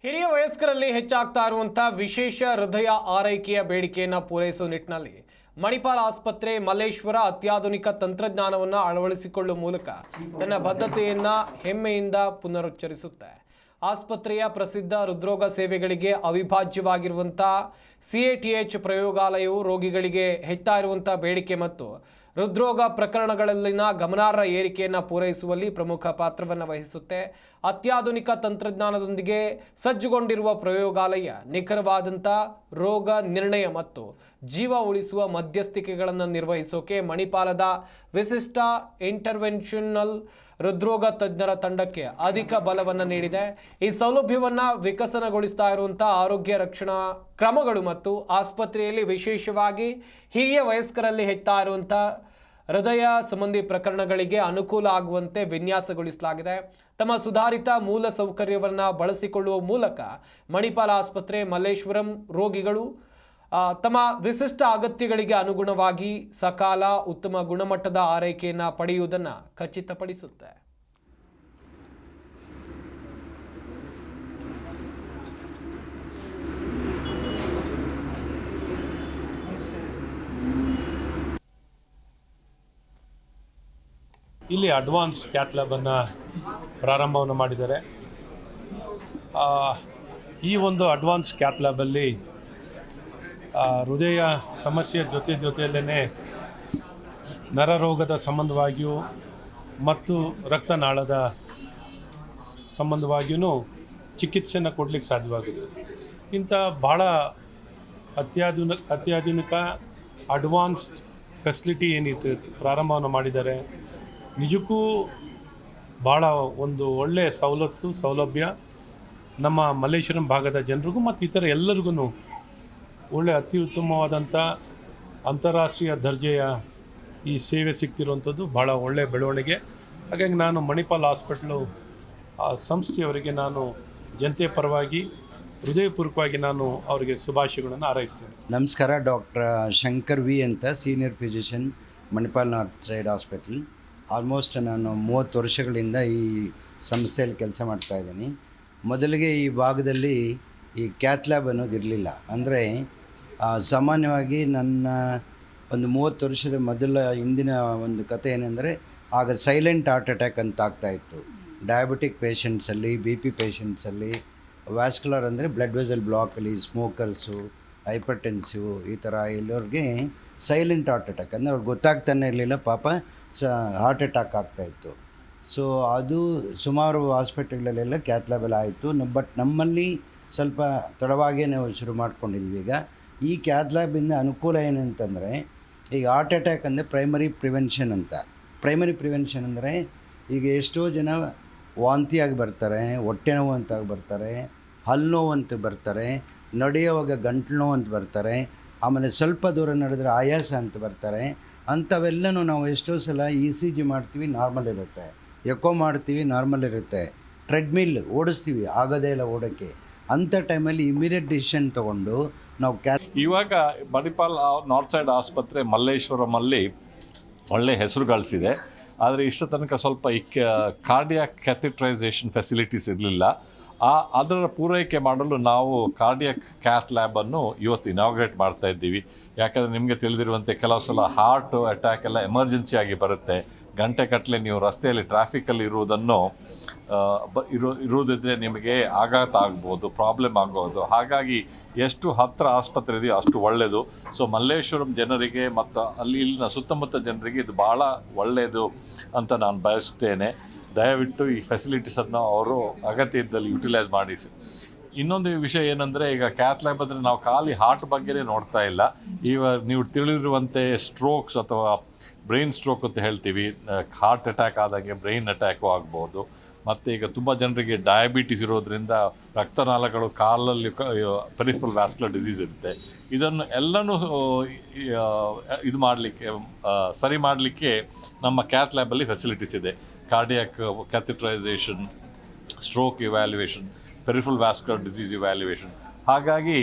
ಹಿರಿಯ ವಯಸ್ಕರಲ್ಲಿ ಹೆಚ್ಚಾಗ್ತಾ ಇರುವಂತಹ ವಿಶೇಷ ಹೃದಯ ಆರೈಕೆಯ ಬೇಡಿಕೆಯನ್ನು ಪೂರೈಸುವ ನಿಟ್ಟಿನಲ್ಲಿ ಮಣಿಪಾಲ್ ಆಸ್ಪತ್ರೆ ಮಲ್ಲೇಶ್ವರ ಅತ್ಯಾಧುನಿಕ ತಂತ್ರಜ್ಞಾನವನ್ನು ಅಳವಡಿಸಿಕೊಳ್ಳುವ ಮೂಲಕ ತನ್ನ ಬದ್ಧತೆಯನ್ನು ಹೆಮ್ಮೆಯಿಂದ ಪುನರುಚ್ಚರಿಸುತ್ತೆ. ಆಸ್ಪತ್ರೆಯ ಪ್ರಸಿದ್ಧ ಹೃದ್ರೋಗ ಸೇವೆಗಳಿಗೆ ಅವಿಭಾಜ್ಯವಾಗಿರುವಂತಹ CATH ಪ್ರಯೋಗಾಲಯವು ರೋಗಿಗಳಿಗೆ ಹೆಚ್ಚುತ್ತಾ ಇರುವಂತಹ ಬೇಡಿಕೆ ಮತ್ತು ಹೃದ್ರೋಗ ಪ್ರಕರಣಗಳಲ್ಲಿನ ಗಮನಾರ್ಹ ಏರಿಕೆಯನ್ನು ಪೂರೈಸುವಲ್ಲಿ ಪ್ರಮುಖ ಪಾತ್ರವನ್ನು ವಹಿಸುತ್ತೆ. ಅತ್ಯಾಧುನಿಕ ತಂತ್ರಜ್ಞಾನದೊಂದಿಗೆ ಸಜ್ಜುಗೊಂಡಿರುವ ಪ್ರಯೋಗಾಲಯ ನಿಖರವಾದಂಥ ರೋಗ ನಿರ್ಣಯ ಮತ್ತು ಜೀವ ಉಳಿಸುವ ಮಧ್ಯಸ್ಥಿಕೆಗಳನ್ನು ನಿರ್ವಹಿಸೋಕೆ ಮಣಿಪಾಲದ ವಿಶಿಷ್ಟ ಇಂಟರ್ವೆನ್ಷನಲ್ ಹೃದ್ರೋಗ ತಜ್ಞರ ತಂಡಕ್ಕೆ ಅಧಿಕ ಬಲವನ್ನು ನೀಡಿದೆ. ಈ ಸೌಲಭ್ಯವನ್ನು ವಿಕಸನಗೊಳಿಸ್ತಾ ಇರುವಂಥ ಆರೋಗ್ಯ ರಕ್ಷಣಾ ಕ್ರಮಗಳು ಮತ್ತು ಆಸ್ಪತ್ರೆಯಲ್ಲಿ ವಿಶೇಷವಾಗಿ ಹಿರಿಯ ವಯಸ್ಕರಲ್ಲಿ ಹೆಚ್ಚುತ್ತಾ ಇರುವಂಥ ಹೃದಯ ಸಂಬಂಧಿ ಪ್ರಕರಣಗಳಿಗೆ ಅನುಕೂಲ ಆಗುವಂತೆ ವಿನ್ಯಾಸಗೊಳಿಸಲಾಗಿದೆ. ತಮ್ಮ ಸುಧಾರಿತ ಮೂಲ ಸೌಕರ್ಯವನ್ನು ಬಳಸಿಕೊಳ್ಳುವ ಮೂಲಕ ಮಣಿಪಾಲ ಆಸ್ಪತ್ರೆ ಮಲ್ಲೇಶ್ವರಂ ರೋಗಿಗಳು ತಮ್ಮ ವಿಶಿಷ್ಟ ಅಗತ್ಯಗಳಿಗೆ ಅನುಗುಣವಾಗಿ ಸಕಾಲ ಉತ್ತಮ ಗುಣಮಟ್ಟದ ಆರೈಕೆಯನ್ನು ಪಡೆಯುವುದನ್ನು ಖಚಿತಪಡಿಸುತ್ತೆ. ಇಲ್ಲಿ ಅಡ್ವಾನ್ಸ್ ಕ್ಯಾತ್ ಲ್ಯಾಬನ್ನು ಪ್ರಾರಂಭವನ್ನು ಮಾಡಿದ್ದಾರೆ. ಈ ಒಂದು ಅಡ್ವಾನ್ಸ್ ಕ್ಯಾತ್ ಲ್ಯಾಬಲ್ಲಿ ಹೃದಯ ಸಮಸ್ಯೆ ಜೊತೆಯಲ್ಲೇ ನರರೋಗದ ಸಂಬಂಧವಾಗಿಯೂ ಮತ್ತು ರಕ್ತನಾಳದ ಸಂಬಂಧವಾಗಿಯೂ ಚಿಕಿತ್ಸೆಯನ್ನು ಕೊಡಲಿಕ್ಕೆ ಸಾಧ್ಯವಾಗುತ್ತೆ. ಇಂಥ ಭಾಳ ಅತ್ಯಾಧುನಿಕ ಅಡ್ವಾನ್ಸ್ಡ್ ಫೆಸಿಲಿಟಿ ಏನಿತ್ತು ಪ್ರಾರಂಭವನ್ನು ಮಾಡಿದ್ದಾರೆ. ನಿಜಕ್ಕೂ ಭಾಳ ಒಂದು ಒಳ್ಳೆಯ ಸೌಲಭ್ಯ ನಮ್ಮ ಮಲ್ಲೇಶ್ವರಂ ಭಾಗದ ಜನರಿಗೂ ಮತ್ತು ಇತರ ಎಲ್ಲರಿಗೂ ಒಳ್ಳೆಯ ಅತ್ಯುತ್ತಮವಾದಂಥ ಅಂತಾರಾಷ್ಟ್ರೀಯ ದರ್ಜೆಯ ಈ ಸೇವೆ ಸಿಗ್ತಿರುವಂಥದ್ದು ಭಾಳ ಒಳ್ಳೆಯ ಬೆಳವಣಿಗೆ. ಹಾಗಾಗಿ ನಾನು ಮಣಿಪಾಲ್ ಹಾಸ್ಪಿಟ್ಲು ಸಂಸ್ಥೆಯವರಿಗೆ ನಾನು ಜನತೆ ಪರವಾಗಿ ಹೃದಯಪೂರ್ವಕವಾಗಿ ನಾನು ಅವರಿಗೆ ಶುಭಾಶಯಗಳನ್ನು ಹಾರೈಸ್ತೇನೆ. ನಮಸ್ಕಾರ, ಡಾಕ್ಟರ್ ಶಂಕರ್ ವಿ ಅಂತ senior physician Manipal north side hospital. Almost ನಾನು 30 ವರ್ಷಗಳಿಂದ ಈ ಸಂಸ್ಥೆಯಲ್ಲಿ ಕೆಲಸ ಮಾಡ್ತಾಯಿದ್ದೀನಿ. ಮೊದಲಿಗೆ ಈ ಭಾಗದಲ್ಲಿ ಈ ಕ್ಯಾತ್ ಲ್ಯಾಬ್ ಅನ್ನೋದು ಇರಲಿಲ್ಲ. ಅಂದರೆ ಸಾಮಾನ್ಯವಾಗಿ ನನ್ನ ಒಂದು 30 ವರ್ಷದ ಹಿಂದಿನ ಒಂದು ಕತೆ ಏನೆಂದರೆ, ಆಗ ಸೈಲೆಂಟ್ ಹಾರ್ಟ್ ಅಟ್ಯಾಕ್ ಅಂತ ಆಗ್ತಾಯಿತ್ತು. ಡಯಾಬಿಟಿಕ್ ಪೇಷಂಟ್ಸಲ್ಲಿ, BP ಪೇಷಂಟ್ಸಲ್ಲಿ, ವ್ಯಾಸ್ಕ್ಯುಲರ್ ಅಂದರೆ ಬ್ಲಡ್ ವೆಸಲ್ ಬ್ಲಾಕಲ್ಲಿ, ಸ್ಮೋಕರ್ಸು, ಹೈಪರ್ಟೆನ್ಸಿವ್ ಈ ಥರ ಎಲ್ಲರಿಗೆ ಸೈಲೆಂಟ್ ಹಾರ್ಟ್ ಅಟ್ಯಾಕ್ ಅಂದರೆ ಅವ್ರಿಗೆ ಗೊತ್ತಾಗ್ತಾನೆ ಇರಲಿಲ್ಲ, ಪಾಪ ಹಾರ್ಟ್ ಅಟ್ಯಾಕ್ ಆಗ್ತಾಯಿತ್ತು. ಸೊ ಅದು ಸುಮಾರು ಹಾಸ್ಪಿಟಲ್ಗಳಲ್ಲೆಲ್ಲ ಕ್ಯಾತ್ ಲ್ಯಾಬಲ್ಲಿ ಆಯಿತು. ಬಟ್ ನಮ್ಮಲ್ಲಿ ಸ್ವಲ್ಪ ತಡವಾಗೇ ನಾವು ಶುರು ಮಾಡ್ಕೊಂಡಿದ್ವಿ. ಈಗ ಈ ಕ್ಯಾತ್ ಲ್ಯಾಬಿಂದ ಅನುಕೂಲ ಏನಂತಂದರೆ, ಈಗ ಹಾರ್ಟ್ ಅಟ್ಯಾಕ್ ಅಂದರೆ ಪ್ರೈಮರಿ ಪ್ರಿವೆನ್ಷನ್ ಅಂತ. ಪ್ರೈಮರಿ ಪ್ರಿವೆನ್ಷನ್ ಅಂದರೆ ಈಗ ಎಷ್ಟೋ ಜನ ವಾಂತಿಯಾಗಿ ಬರ್ತಾರೆ, ಹೊಟ್ಟೆ ನೋವು ಅಂತಾಗಿ ಬರ್ತಾರೆ, ಹಲ್ಲು ನೋವು ಅಂತ ಬರ್ತಾರೆ, ನಡೆಯುವಾಗ ಗಂಟ್ಲು ನೋವು ಅಂತ ಬರ್ತಾರೆ, ಆಮೇಲೆ ಸ್ವಲ್ಪ ದೂರ ನಡೆದ್ರೆ ಆಯಾಸ ಅಂತ ಬರ್ತಾರೆ. ಅಂಥವೆಲ್ಲನೂ ನಾವು ಎಷ್ಟೋ ಸಲ ECG ಮಾಡ್ತೀವಿ, ನಾರ್ಮಲ್ ಇರುತ್ತೆ, ಎಕೋ ಮಾಡ್ತೀವಿ, ನಾರ್ಮಲ್ ಇರುತ್ತೆ, ಟ್ರೆಡ್ಮಿಲ್ ಓಡಿಸ್ತೀವಿ, ಆಗೋದೇ ಇಲ್ಲ ಓಡೋಕ್ಕೆ. ಅಂಥ ಟೈಮಲ್ಲಿ ಇಮಿಡಿಯೇಟ್ ಡಿಸಿಷನ್ ತೊಗೊಂಡು ನಾವು ಇವಾಗ ಮಣಿಪಾಲ್ ನಾರ್ತ್ ಸೈಡ್ ಆಸ್ಪತ್ರೆ ಮಲ್ಲೇಶ್ವರಮಲ್ಲಿ ಒಳ್ಳೆ ಹೆಸರು ಗಳಿಸಿದೆ. ಆದರೆ ಇಷ್ಟ ತನಕ ಸ್ವಲ್ಪ ಈ ಕಾರ್ಡಿಯಾಕ್ ಕ್ಯಾಥಿಟ್ರೈಸೇಷನ್ ಫೆಸಿಲಿಟೀಸ್ ಇರಲಿಲ್ಲ. ಅದರ ಪೂರೈಕೆ ಮಾಡಲು ನಾವು ಕಾರ್ಡಿಯಾಕ್ ಕ್ಯಾತ್ ಲ್ಯಾಬನ್ನು ಇವತ್ತು ಇನಾಗ್ರೇಟ್ ಮಾಡ್ತಾ ಇದ್ದೀವಿ. ಯಾಕಂದರೆ ನಿಮಗೆ ತಿಳಿದಿರುವಂತೆ ಕೆಲವು ಸಲ ಹಾರ್ಟ್ ಅಟ್ಯಾಕ್ ಎಲ್ಲ ಎಮರ್ಜೆನ್ಸಿ ಆಗಿ ಬರುತ್ತೆ. ಗಂಟೆಗಟ್ಟಲೆ ನೀವು ರಸ್ತೆಯಲ್ಲಿ ಟ್ರಾಫಿಕಲ್ಲಿ ಇರುವುದಿದ್ರೆ ನಿಮಗೆ ಆಘಾತ ಆಗ್ಬೋದು, ಪ್ರಾಬ್ಲಮ್ ಆಗ್ಬೋದು. ಹಾಗಾಗಿ ಎಷ್ಟು ಹತ್ತಿರ ಆಸ್ಪತ್ರೆ ಇದೆಯೋ ಅಷ್ಟು ಒಳ್ಳೆಯದು. ಸೊ ಮಲ್ಲೇಶ್ವರಂ ಜನರಿಗೆ ಮತ್ತು ಇಲ್ಲಿನ ಸುತ್ತಮುತ್ತ ಜನರಿಗೆ ಇದು ಭಾಳ ಒಳ್ಳೆಯದು ಅಂತ ನಾನು ಬಯಸುತ್ತೇನೆ. ದಯವಿಟ್ಟು ಈ ಫೆಸಿಲಿಟೀಸನ್ನು ಅವರು ಅಗತ್ಯ ಇದ್ದಲ್ಲಿ ಯುಟಿಲೈಸ್ ಮಾಡಿ. ಇನ್ನೊಂದು ವಿಷಯ ಏನಂದರೆ, ಈಗ ಕ್ಯಾತ್ ಲ್ಯಾಬ್ ಅಂದರೆ ನಾವು ಖಾಲಿ ಹಾರ್ಟ್ ಬಗ್ಗೆನೇ ನೋಡ್ತಾ ಇಲ್ಲ. ನೀವು ತಿಳಿದಿರುವಂತೆ ಸ್ಟ್ರೋಕ್ಸ್ ಅಥವಾ ಬ್ರೈನ್ ಸ್ಟ್ರೋಕ್ ಅಂತ ಹೇಳ್ತೀವಿ, ಹಾರ್ಟ್ ಅಟ್ಯಾಕ್ ಆದಾಗೆ ಬ್ರೈನ್ ಅಟ್ಯಾಕು ಆಗ್ಬೋದು. ಮತ್ತು ಈಗ ತುಂಬ ಜನರಿಗೆ ಡಯಾಬಿಟಿಸ್ ಇರೋದ್ರಿಂದ ರಕ್ತನಾಳಗಳು ಕಾಲಲ್ಲಿ ಪೆರಿಫರಲ್ ವ್ಯಾಸ್ಕ್ಯುಲರ್ ಡಿಸೀಸ್ ಇರುತ್ತೆ. ಇದನ್ನು ಎಲ್ಲನೂ ಇದು ಮಾಡಲಿಕ್ಕೆ ಸರಿ ಮಾಡಲಿಕ್ಕೆ ನಮ್ಮ ಕ್ಯಾತ್ ಲ್ಯಾಬಲ್ಲಿ ಫೆಸಿಲಿಟೀಸ್ ಇದೆ. Cardiac catheterisation, stroke evaluation, peripheral vascular disease evaluation. ಹಾಗಾಗಿ